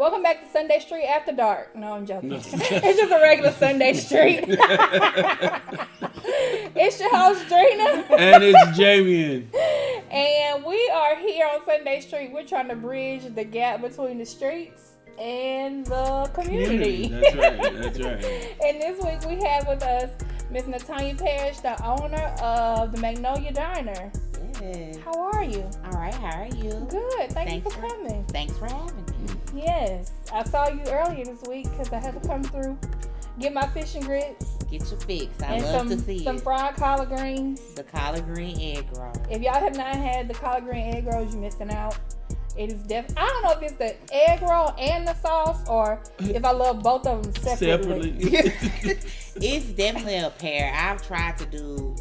Welcome back to Sunday Street After Dark. No, I'm joking. It's just a regular Sunday Street. It's your host, Drina. And it's Jamian. And we are here on Sunday Street. We're trying to bridge the gap between the streets and the community. That's right. And this week we have with us Miss NaTonya Parish, the owner of the Magnolia Diner. Yes. How are you? All right, how are you? Good. Thank you for coming. Thanks for having me. Yes. I saw you earlier this week because I had to come through, get my fish and grits. Get your fix. I and love to see some it. fried collard greens. The collard green egg roll. If y'all have not had the collard green egg rolls, you're missing out. It is definitely. I don't know if it's the egg roll and the sauce, or if I love both of them separately. It's definitely a pair. I've tried to do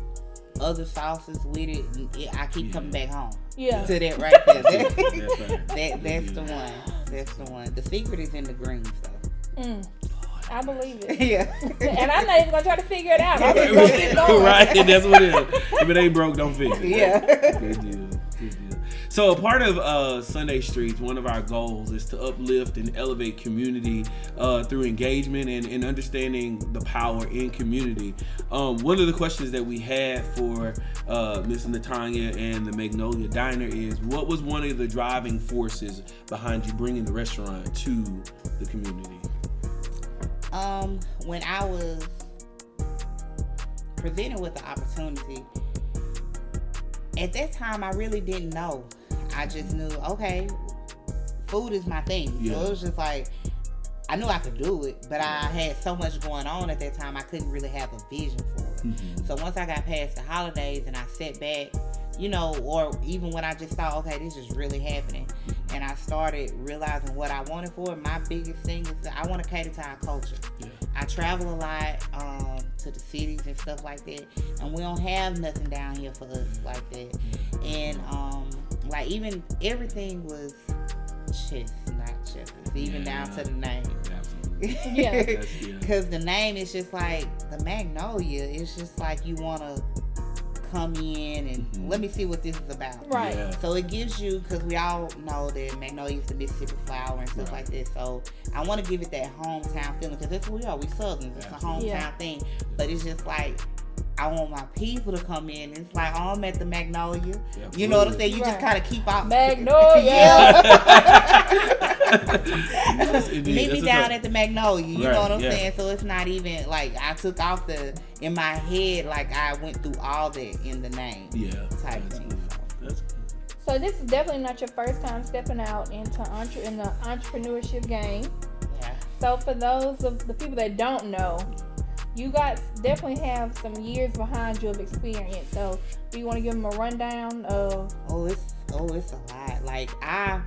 other sauces with it. And I keep coming back home. Yeah. To that right there. That's the one. That's the one. The secret is in the greens though. I believe it. Yeah. And I'm not even gonna try to figure it out. I'm just gonna keep going. Right, that's what it is. If it ain't broke, don't fix it. Yeah. Good deal. So a part of Sunday Streets, one of our goals is to uplift and elevate community through engagement and understanding the power in community. One of the questions that we had for Miss NaTonya and the Magnolia Diner is, what was one of the driving forces behind you bringing the restaurant to the community? When I was presented with the opportunity, at that time I really didn't know. I just knew, okay, food is my thing. Yeah. So it was just like, I knew I could do it, but I had so much going on at that time, I couldn't really have a vision for it. Mm-hmm. So once I got past the holidays and I sat back, or even when I just thought, okay, this is really happening, and I started realizing what I wanted for it, my biggest thing is that I want to cater to our culture. Yeah. I travel a lot to the cities and stuff like that, and we don't have nothing down here for us like that. And like even everything was chefs, even down to the name. Yeah. Because the name is just like the Magnolia. It's just like you want to come in and let me see what this is about. Right. Yeah. So it gives you, because we all know that Magnolia is the Mississippi flower and stuff like that. So I want to give it that hometown feeling, because that's what we are. We Southerners. It's a hometown thing. But it's just like, I want my people to come in. It's like, oh, I'm at the Magnolia. You know what I'm saying? You just kind of keep out. Magnolia. Meet me down at the Magnolia. You know what I'm saying? So it's not even like I took off in my head, like I went through all that in the name. Yeah. Type thing. That's cool. So this is definitely not your first time stepping out into in the entrepreneurship game. Yeah. So for those of the people that don't know, you guys definitely have some years behind you of experience. So do you want to give them a rundown of? It's a lot. Like I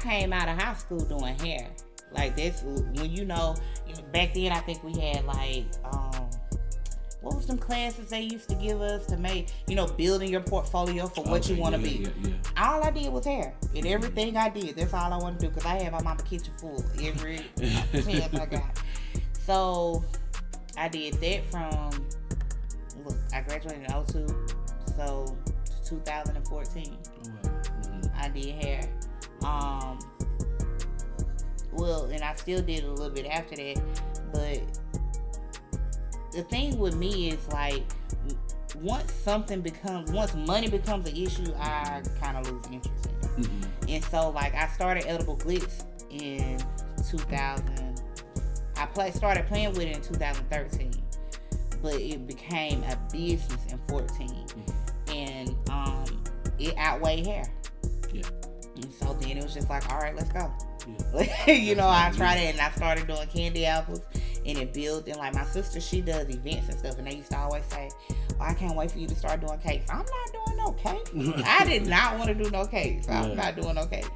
came out of high school doing hair. Like that's when back then I think we had like what was some classes they used to give us to make, building your portfolio for what you want to be. Yeah. All I did was hair. And everything I did, that's all I want to do, because I had my mama kitchen full every chance I got. So I did that I graduated in 2002, so 2014. I did hair. And I still did a little bit after that, but the thing with me is like, once money becomes an issue, I kind of lose interest in it. And so like I started Edible Glitz in 2000. I started playing with it in 2013, but it became a business in 14, and it outweighed hair. Yeah. And so then it was just like, all right, let's go. Yeah. I tried it, and I started doing candy apples, and it built. And like my sister, she does events and stuff, and they used to always say, "Oh, I can't wait for you to start doing cakes." I'm not doing no cakes. I did not want to do no cakes. I'm not doing no cakes.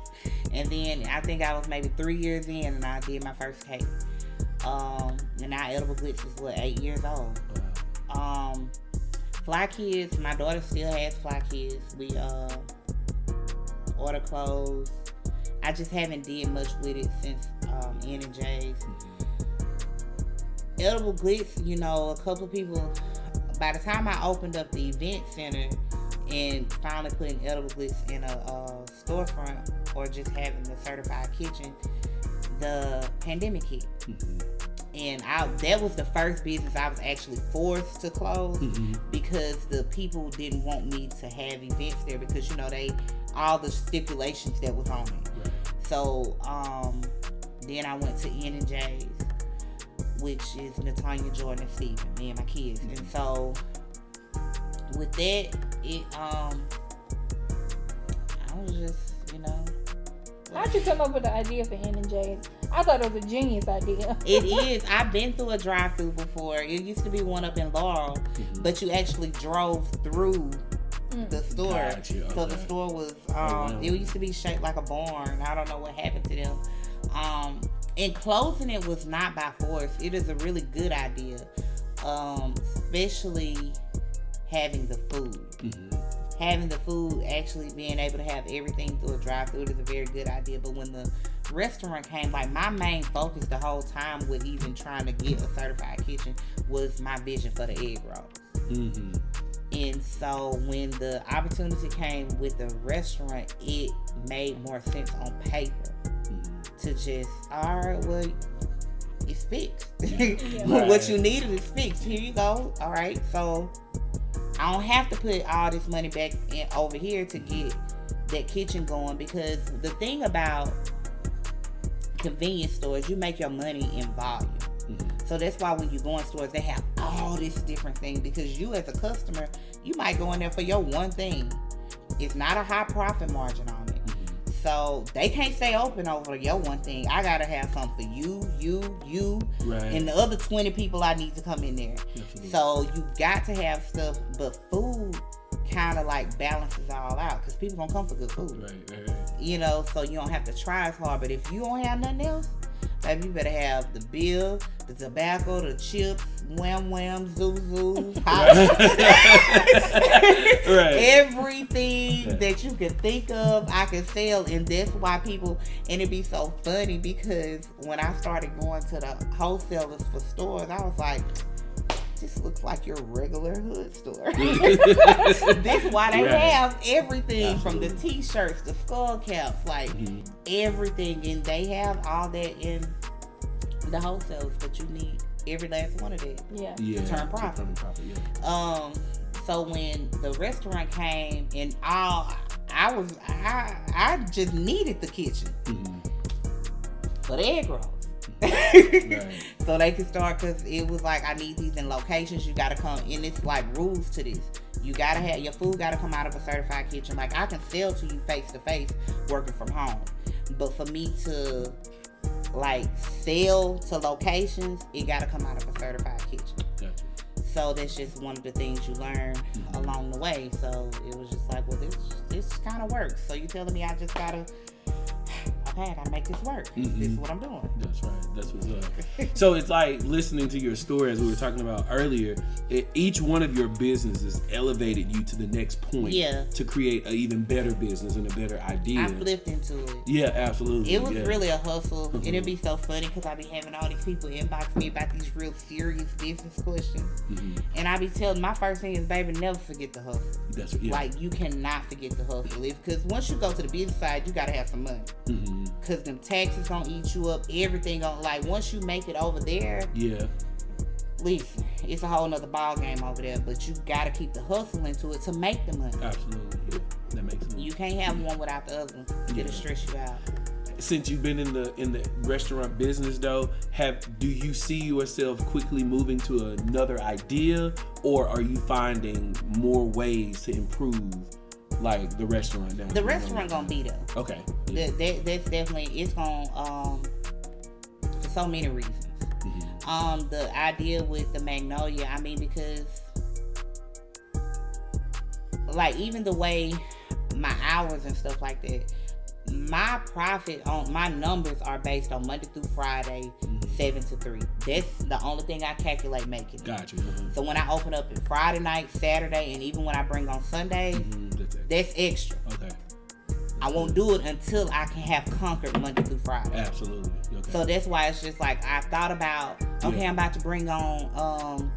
And then I think I was maybe 3 years in, and I did my first cake. And now Edible Glitz is 8 years old. Fly Kids, my daughter still has Fly Kids. We order clothes. I just haven't did much with it since N&J's. Edible Glitz, a couple of people, by the time I opened up the event center and finally putting Edible Glitz in a storefront, or just having the certified kitchen, the pandemic hit. And that was the first business I was actually forced to close because the people didn't want me to have events there because, you know, all the stipulations that was on it. Right. So, then I went to N&J's, which is NaTonya, Jordan, and Steven, me and my kids. And so, with that, I was just, you know. How'd you come up with the idea for N&J's? I thought it was a genius idea. It is. I've been through a drive-thru before. It used to be one up in Laurel, but you actually drove through the store. Gotcha. Okay. So the store was, it used to be shaped like a barn. I don't know what happened to them. And closing it was not by force. It is a really good idea, especially having the food. Having the food, actually being able to have everything through a drive-thru is a very good idea. But when the restaurant came, like my main focus the whole time with even trying to get a certified kitchen was my vision for the egg rolls. And so when the opportunity came with the restaurant, it made more sense on paper to just, all right, well, it's fixed. What you needed is fixed. Here you go. All right, so I don't have to put all this money back over here to get that kitchen going, because the thing about convenience stores, you make your money in volume. So that's why when you go in stores, they have all this different things, because you as a customer, you might go in there for your one thing. It's not a high profit margin on it. So they can't stay open over your one thing. I gotta have something for you, and the other 20 people I need to come in there. So you got to have stuff, but food kind of like balances all out, because people gonna come for good food. Right. You know, so you don't have to try as hard. But if you don't have nothing else, baby, you better have the beer, the tobacco, the chips, wham, zoo, everything that you can think of, I can sell. And that's why people, and it'd be so funny, because when I started going to the wholesalers for stores, I was like, this looks like your regular hood store. This is why they have everything. Absolutely. From the t-shirts, the skull caps, like everything. And they have all that in the wholesalers, but you need every last one of that to turn profit. So when the restaurant came, and I just needed the kitchen for the egg rolls. So they could start, because it was like, I need these in locations. You got to come, and it's like rules to this. You got to have your food got to come out of a certified kitchen. Like, I can sell to you face to face working from home, but for me to like sell to locations, it got to come out of a certified kitchen. Gotcha. So that's just one of the things you learn along the way. So it was just like, well, this kind of works. So you telling me I just gotta, okay, I gotta make this work. This is what I'm doing. That's right. That's what's up. So it's like listening to your story, as we were talking about earlier. Each one of your businesses elevated you to the next point to create an even better business and a better idea. I flipped into it. Yeah, absolutely. It was really a hustle. And it'd be so funny, because I be having all these people inbox me about these real serious business questions. And I be telling, my first thing is, baby, never forget the hustle. That's what, like, you cannot forget the hustle. Because once you go to the business side, you gotta have some money. Because them taxes gonna eat you up. Everything gonna, like, once you make it over there, listen, it's a whole nother ball game over there. But you gotta keep the hustle into it to make the money. Absolutely, yeah. That makes sense. You can't have one without the other one. It'll stress you out. Since you've been in the restaurant business, though, do you see yourself quickly moving to another idea, or are you finding more ways to improve, like, the restaurant down? The restaurant gonna be there. Okay. Yeah. That's definitely, it's gonna for so many reasons. The idea with the Magnolia, I mean, because like, even the way my hours and stuff like that, my profit on my numbers are based on Monday through Friday, 7 to 3. That's the only thing I calculate making. Gotcha. So when I open up at Friday night, Saturday, and even when I bring on Sundays, that's extra. Okay. I won't do it until I can have conquered Monday through Friday. Absolutely. Okay. So that's why it's just like, I've thought about, okay, I'm about to bring on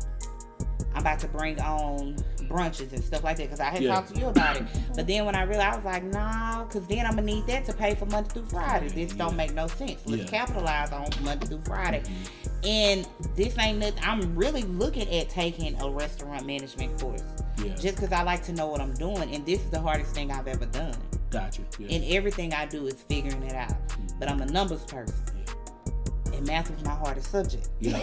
I'm about to bring on brunches and stuff like that, because I had Yeah. talked to you about it. But then when I realized, I was like, nah, because then I'm gonna need that to pay for Monday through Friday. This don't make no sense. Let's capitalize on Monday through Friday. And this ain't nothing. I'm really looking at taking a restaurant management course. Yeah. Just because I like to know what I'm doing, and this is the hardest thing I've ever done. Gotcha. Yeah. And everything I do is figuring it out. But I'm a numbers person. And math is my hardest subject. Yeah.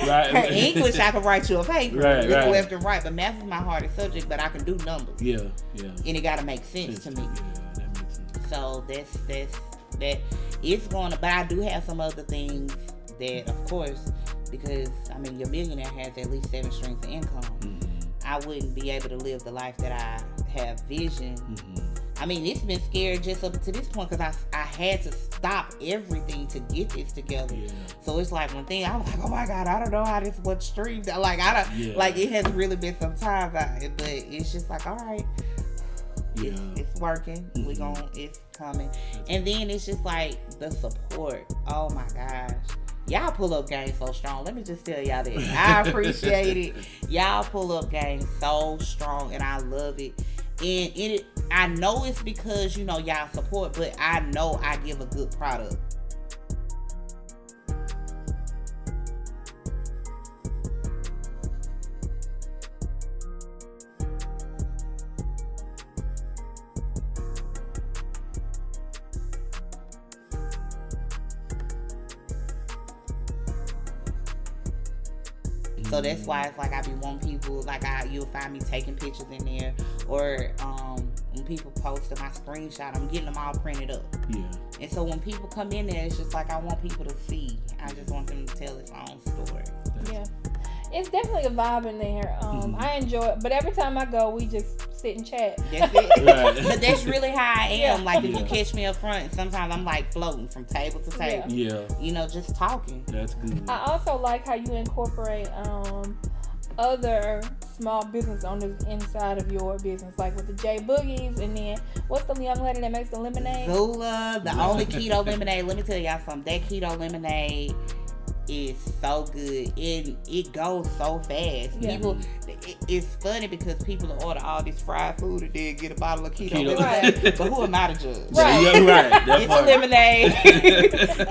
Right. English, I can write you a paper. Right. Left and right. But math is my hardest subject, but I can do numbers. Yeah. And it got to make sense to me. Yeah, that makes sense. So that it's going to, but I do have some other things that, of course, because, I mean, your millionaire has at least 7 streams of income. I wouldn't be able to live the life that I have vision. I mean, it's been scary just up to this point because I had to stop everything to get this together. Yeah. So it's like one thing I was like, oh my God, I don't know how this what streams. Like I don't like it has really been some time, but it's just like, all right, it's working. It's coming, and then it's just like the support. Oh my gosh. Y'all pull up game so strong. Let me just tell y'all that. I appreciate it. Y'all pull up game so strong, and I love it. And I know it's because, you know, y'all support, but I know I give a good product. So that's why it's like I be wanting people, like you'll find me taking pictures in there, or when people post my screenshot, I'm getting them all printed up. Yeah. And so when people come in there, it's just like I want people to see. I just want them to tell its own story. Yeah. It's definitely a vibe in there. I enjoy it, but every time I go, we just sit and chat. That's it. Right. But that's really how I am. Yeah. Like if you catch me up front, sometimes I'm like floating from table to table. Yeah. You know, just talking. That's good. I also like how you incorporate other small business owners inside of your business, like with the J Boogies, and then what's the young lady that makes the lemonade? Zula, the only keto lemonade. Let me tell y'all something. That keto lemonade is so good, and it goes so fast. People, it's funny because people order all this fried food and then get a bottle of keto lemonade. But who am I to judge? Right. Yeah, right. It's a lemonade.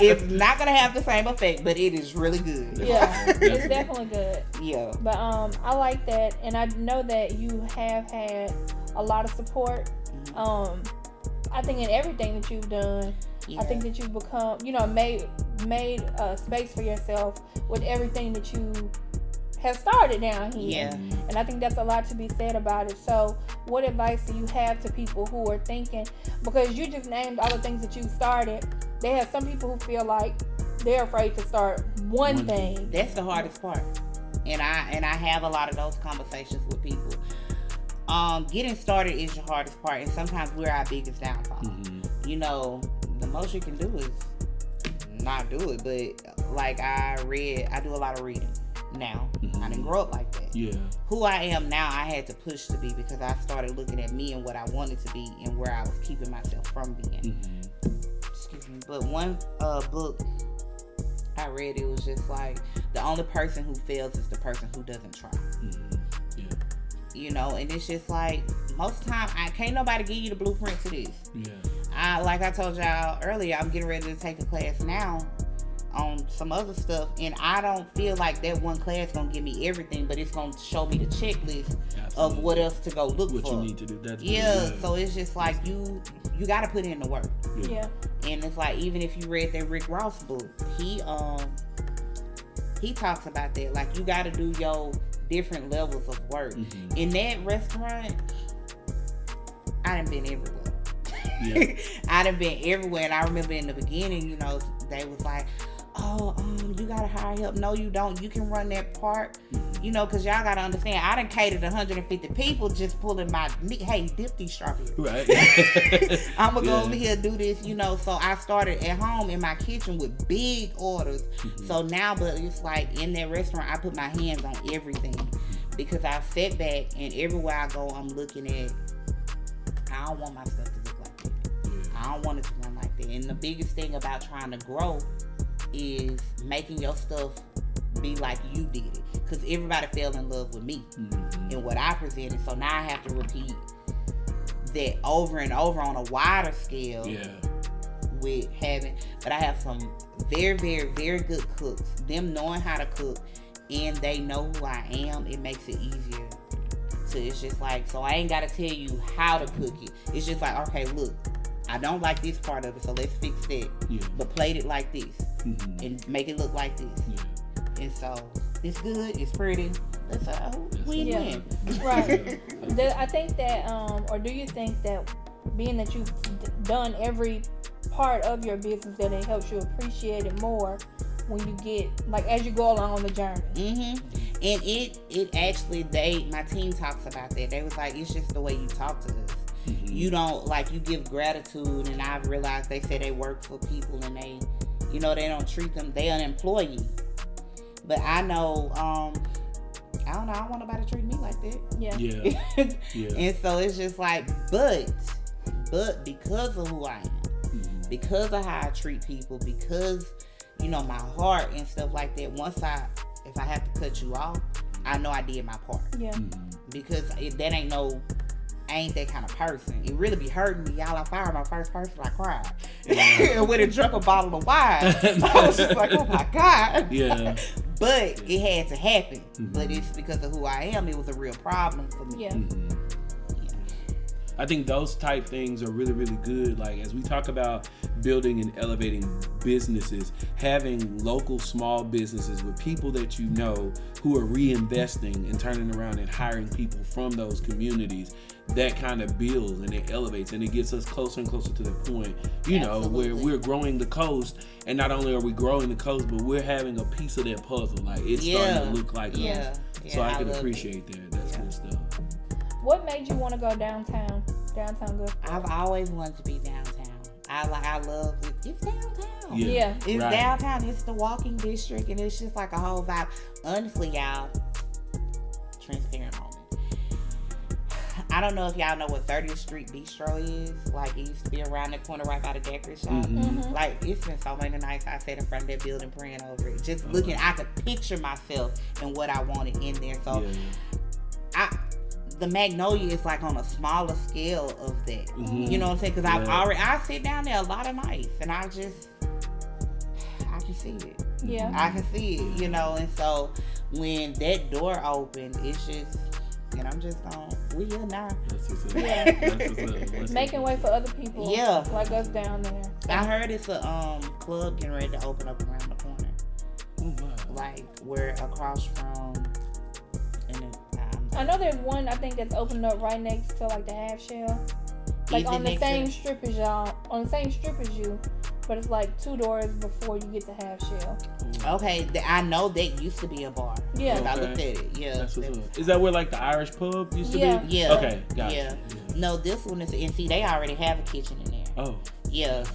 It's not gonna have the same effect, but it is really good. Yeah, it's definitely good. Yeah. But I like that, and I know that you have had a lot of support. I think in everything that you've done. I think that you've become, made a space for yourself with everything that you have started down here. Yeah. And I think that's a lot to be said about it. So what advice do you have to people who are thinking, because you just named all the things that you started, they have some people who feel like they're afraid to start one thing. That's the hardest part. And I have a lot of those conversations with people. Getting started is your hardest part, and sometimes we're our biggest downfall. You know, the most you can do is not do it. But like I do a lot of reading now. I didn't grow up like that. Yeah. Who I am now, I had to push to be, because I started looking at me and what I wanted to be and where I was keeping myself from being. Excuse me. But one book I read, it was just like, the only person who fails is the person who doesn't try. Yeah. You know, and it's just like, most time, can't nobody give you the blueprint to this. Yeah. Like I told y'all earlier, I'm getting ready to take a class now on some other stuff, and I don't feel like that one class gonna give me everything, but it's gonna show me the checklist of what else to go look for. What you need to do. That's good. So it's just like you gotta put in the work. Yeah. And it's like, even if you read that Rick Ross book, he talks about that. Like, you gotta do your different levels of work. In that restaurant, I done been everywhere. Yeah. I done been everywhere, and I remember in the beginning, you know, they was like, you gotta hire help. No, you don't. You can run that part. You know, because y'all gotta understand, I done catered 150 people just pulling my, hey, dip these strawberries. Right. I'm gonna go over here and do this, you know. So I started at home in my kitchen with big orders. So now, but it's like in that restaurant, I put my hands on everything, because I sat back, and everywhere I go, I'm looking at, I don't want my stuff to look like that. I don't want it to run like that. And the biggest thing about trying to grow is making your stuff be like you did it, because everybody fell in love with me and what I presented. So now I have to repeat that over and over on a wider scale. With having, but I have some very, very, very good cooks. Them knowing how to cook, and they know who I am. It makes it easier. So it's just like, so I ain't gotta tell you how to cook it. It's just like, okay, look, I don't like this part of it, so let's fix that. But plate it like this, and make it look like this. And so it's good, it's pretty. Let's win-win. Right. I think that, or do you think that being that you've done every part of your business, that it helps you appreciate it more when you get, like, as you go along on the journey? And it actually, my team talks about that. They was like, it's just the way you talk to us. You don't, like, you give gratitude, and I've realized they say they work for people and they, you know, they don't treat them, they an employee. But I know, I don't know, I don't want nobody to treat me like that. And so it's just like, but because of who I am, because of how I treat people, because, you know, my heart and stuff like that, if I have to cut you off, I know I did my part. Because I ain't that kind of person. It really be hurting me, y'all. I fired my first person, I cried. And when I drunk a bottle of wine, I was just like, oh my God. But it had to happen. But it's because of who I am. It was a real problem for me. I think those type things are really, really good. Like, as we talk about building and elevating businesses, having local small businesses with people that you know who are reinvesting and turning around and hiring people from those communities, that kind of builds and it elevates and it gets us closer and closer to the point, you know, where we're growing the coast. And not only are we growing the coast, but we're having a piece of that puzzle. Like, it's starting to look like us. So I can appreciate that. That's good stuff. What made you want to go downtown Gulfport? I've always wanted to be downtown. I love it. It's downtown. It's downtown. It's the walking district, and it's just like a whole vibe. Honestly, y'all, transparent moment. I don't know if y'all know what 30th Street Bistro is. Like, it used to be around the corner right by the Decker shop. Like, it's been so many nights I sat in front of that building praying over it. Just looking, I could picture myself and what I wanted in there. So, the Magnolia is like on a smaller scale of that. You know what I'm saying? Because I sit down there a lot of nights, and I can see it. I can see it, you know. And so when that door opened, it's just, and I'm just going, we here now. Making way for other people. Like us down there. I heard it's a club getting ready to open up around the corner. Like, we're across from, I know there's one, I think, that's opening up right next to, like, the Half Shell. Like, on the same strip as y'all. On the same strip as you. But it's like 2 doors before you get to Half Shell. Okay, I know that used to be a bar. I looked at it. That's what's up. Is that where, like, the Irish pub used to be? Okay, got it. No, this one is, and see, they already have a kitchen in there.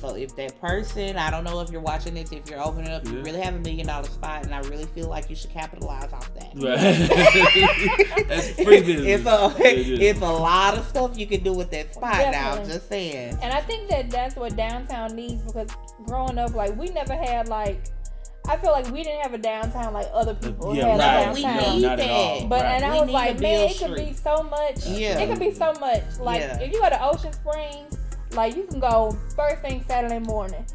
So if that person, I don't know if you're watching this, if you're opening up, you really have $1 million spot, and I really feel like you should capitalize off that. That's free business. It's a lot of stuff you can do with that spot. Now, I'm just saying. And I think that's what downtown needs, because growing up, like, we never had, like, I feel like we didn't have a downtown like other people had a downtown. We need not that. At all. But and I was like, man, it could be so much. It could be so much. Like, if you go to Ocean Springs, like, you can go first thing Saturday morning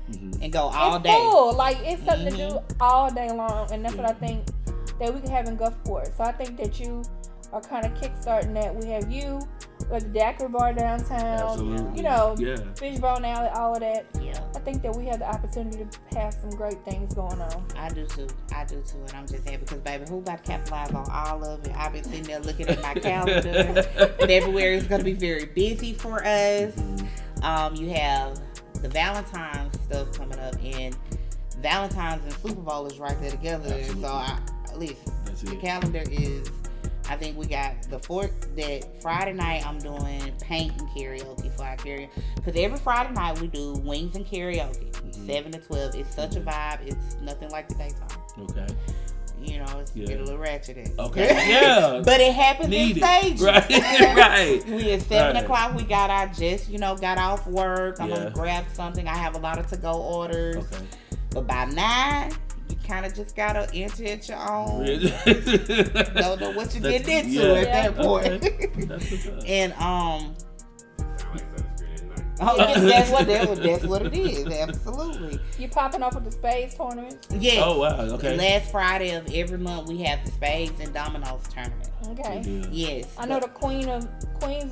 and go all day. Full. Like, it's something to do all day long, and that's what I think that we can have in Gulfport. So I think that you are kind of kickstarting that. We have you, like the Daiquiri Bar downtown, you know, Fishbone Alley, all of that. I think that we have the opportunity to have some great things going on. I do too, and I'm just happy because, baby, who about to capitalize on all of it? I've been sitting there looking at my calendar, and everywhere is going to be very busy for us. You have the Valentine's stuff coming up, and Valentine's and Super Bowl is right there together. So at least the calendar is, I think we got that Friday night I'm doing paint and karaoke for our karaoke. Because every Friday night we do wings and karaoke, 7 to 12. It's such a vibe. It's nothing like the daytime. Okay. You know, it's get a little ratchet. Okay. But it happens in stages. Right. We at 7 o'clock, we got off work. I'm going to grab something. I have a lot of to-go orders. Okay. But by 9, you kind of just gotta enter at your own. Really? Don't know what you're getting into at that point. Okay. That's what's up. And that's what it is. Absolutely. You popping off with the spades tournament? Yes. Oh wow. Okay. Last Friday of every month we have the spades and dominoes tournament. Okay. Yes. I know the queens of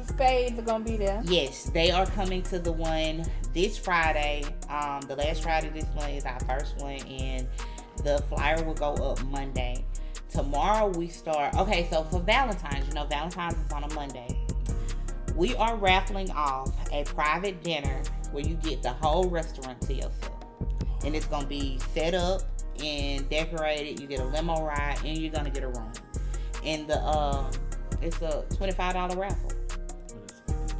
spades are gonna be there. Yes, they are coming to the one this Friday. The last Friday this month is our first one, and the flyer will go up Monday. Tomorrow we start. Okay, so for Valentine's, Valentine's is on a Monday. We are raffling off a private dinner where you get the whole restaurant to yourself. And it's going to be set up and decorated. You get a limo ride and you're going to get a room. And it's a $25 raffle.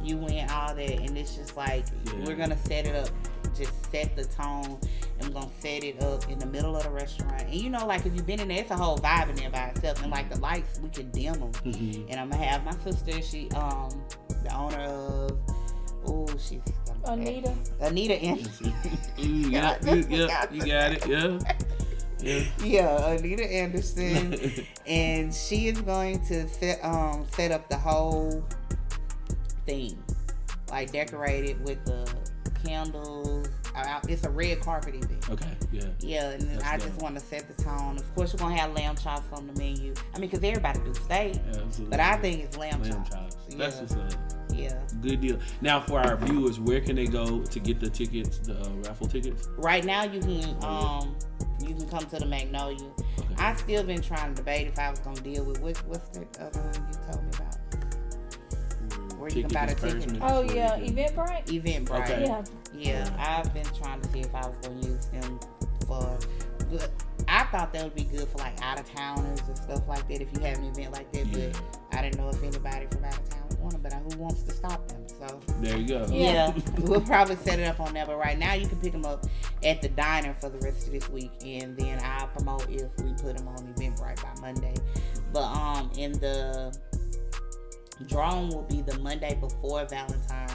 You win all that. And it's just like, we're going to set it up. Just set the tone. And we're going to set it up in the middle of the restaurant. And like if you've been in there, it's a whole vibe in there by itself. And like the lights, we can dim them. Mm-hmm. And I'm going to have my sister, she, the owner of, she's Anita Anderson. You got it. Yeah, Anita Anderson, and she is going to set up the whole thing, like decorated with the candles. It's a red carpet event. Okay, yeah. Yeah, and I just want to set the tone. Of course, we're going to have lamb chops on the menu. I mean, because everybody do steak. Yeah, absolutely. But I think it's lamb chops. That's what's up. Yeah. Good deal. Now, for our viewers, where can they go to get the tickets, the raffle tickets? Right now, you can come to the Magnolia. Okay. I've still been trying to debate if I was going to deal with what's the other one you told me about? Where you can buy the ticket. Oh yeah, Eventbrite. Eventbrite. Okay. Yeah, I've been trying to see if I was going to use them for. I thought that would be good for like out of towners and stuff like that if you have an event like that. Yeah. But I didn't know if anybody from out of town wanted, but who wants to stop them? So there you go. Yeah, we'll probably set it up on there. But right now, you can pick them up at the diner for the rest of this week, and then I'll promote if we put them on Eventbrite by Monday. But in the drawing will be the Monday before Valentine's.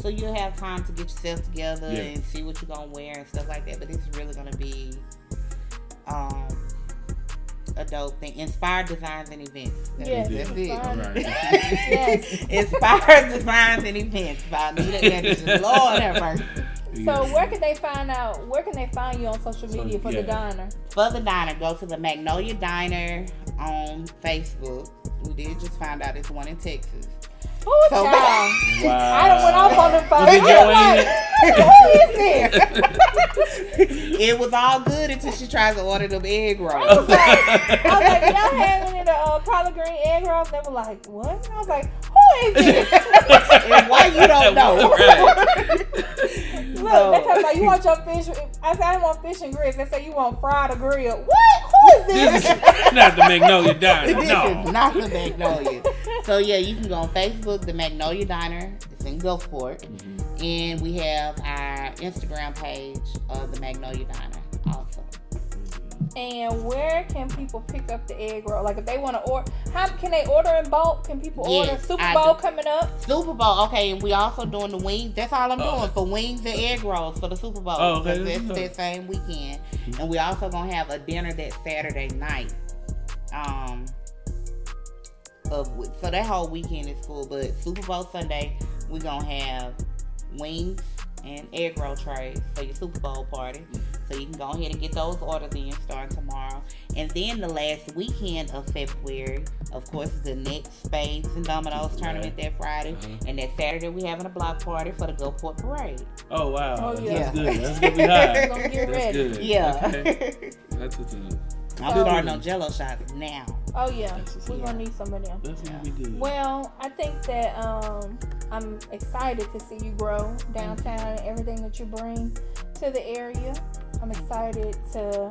So you'll have time to get yourself together and see what you're going to wear and stuff like that. But this is really going to be a dope thing. Inspired Designs and Events. That's it. All right. Yes. Inspired Designs and Events by Anita Anderson. Lord have mercy. So where can they find you on social media for the diner? For the diner, go to the Magnolia Diner on Facebook. We did just find out it's one in Texas. Oh, so, wow. I done went off on the phone. Who is this? It was all good until she tries to order them egg rolls. I was like, y'all had any of the collard green egg rolls? They were like, what? I was like, who is this? And why you don't know? Look, they talking about you want your fish. I said I don't want fish and grits. They say you want fried or grilled. What? Who is this? Not the Magnolia Diner. This is not the Magnolia. So yeah, you can go on Facebook, the Magnolia Diner. It's in Gulfport, and we have our Instagram page of the Magnolia Diner also. And where can people pick up the egg roll? Like if they want to order, how can they order in bulk? Can people order? Super Bowl coming up. Super Bowl, okay. And we also doing the wings. That's all I'm doing for wings and egg rolls for the Super Bowl. Oh, okay. That's that same weekend. And we also gonna have a dinner that Saturday night. So that whole weekend is full. But Super Bowl Sunday, we gonna have wings and egg roll trays for your Super Bowl party. So you can go ahead and get those orders in starting tomorrow. And then the last weekend of February, of course, the next Spades and Dominoes tournament that Friday. And that Saturday, we having a block party for the Gulfport Parade. Oh, wow. Oh, yeah. That's good. That's going to be high. Gonna get ready. Good. Yeah. Okay. That's what's up. I'm starting on Jello shots now. Oh, yeah. We're going to need some of them. That's going to be good. Well, I think that I'm excited to see you grow downtown and everything that you bring to the area. I'm excited to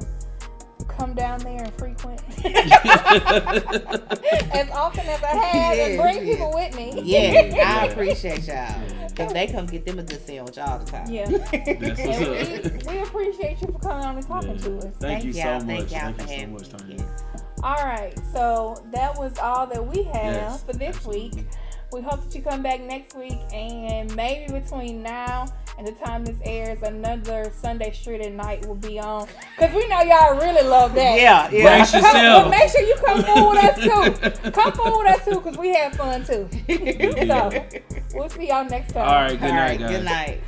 come down there and frequent as often as I have and bring people with me. Yeah, I appreciate y'all. Because they come get them a good sandwich all the time. Yeah. That's what's up. We appreciate you for coming on and talking to us. Thank you so much. Thank you so much, Tanya. All right. So that was all that we have for this week. We hope that you come back next week, and maybe between now and the time this airs, another Sunday Street at Night will be on. Because we know y'all really love that. Yeah. Brace But yourself. make sure you come forward with us too. Come forward with us too, because we have fun too. So, we'll see y'all next time. All right, good night, guys. Good night.